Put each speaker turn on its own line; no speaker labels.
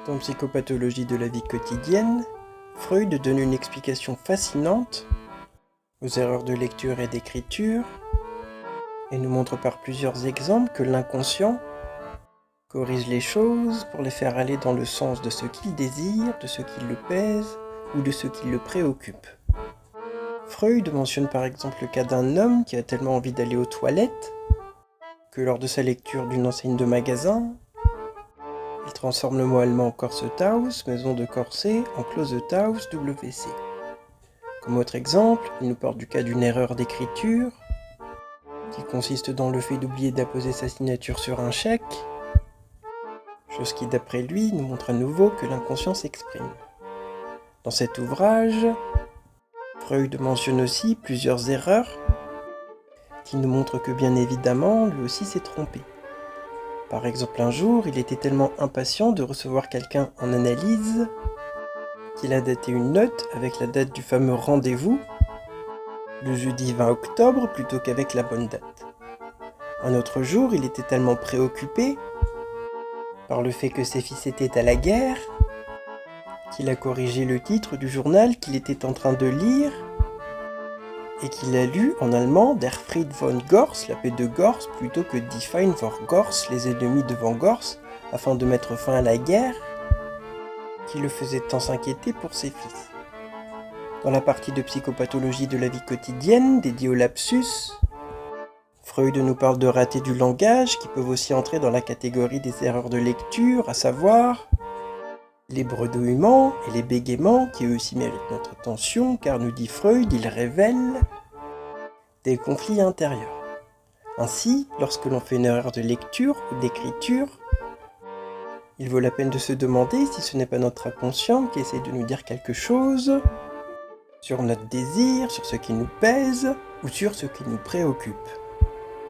Dans Psychopathologie de la vie quotidienne, Freud donne une explication fascinante aux erreurs de lecture et d'écriture et nous montre par plusieurs exemples que l'inconscient corrige les choses pour les faire aller dans le sens de ce qu'il désire, de ce qui le pèse ou de ce qui le préoccupe. Freud mentionne par exemple le cas d'un homme qui a tellement envie d'aller aux toilettes que lors de sa lecture d'une enseigne de magasin, il transforme le mot allemand Corsethaus, maison de corset, en Closethaus, WC. Comme autre exemple, il nous parle du cas d'une erreur d'écriture, qui consiste dans le fait d'oublier d'apposer sa signature sur un chèque, chose qui d'après lui nous montre à nouveau que l'inconscient s'exprime. Dans cet ouvrage, Freud mentionne aussi plusieurs erreurs qui nous montrent que bien évidemment, lui aussi s'est trompé. Par exemple, un jour, il était tellement impatient de recevoir quelqu'un en analyse qu'il a daté une note avec la date du fameux rendez-vous, le jeudi 20 octobre, plutôt qu'avec la bonne date. Un autre jour, il était tellement préoccupé par le fait que ses fils étaient à la guerre qu'il a corrigé le titre du journal qu'il était en train de lire et qu'il a lu en allemand Der Fried von Gors, la paix de Gors, plutôt que Die Feind vor Gors, les ennemis devant Gors, afin de mettre fin à la guerre, qui le faisait tant s'inquiéter pour ses fils. Dans la partie de psychopathologie de la vie quotidienne, dédiée au lapsus, Freud nous parle de ratés du langage, qui peuvent aussi entrer dans la catégorie des erreurs de lecture, à savoir les bredouillements et les bégaiements qui eux aussi méritent notre attention, car nous dit Freud, ils révèlent des conflits intérieurs. Ainsi, lorsque l'on fait une erreur de lecture ou d'écriture, il vaut la peine de se demander si ce n'est pas notre inconscient qui essaie de nous dire quelque chose sur notre désir, sur ce qui nous pèse ou sur ce qui nous préoccupe.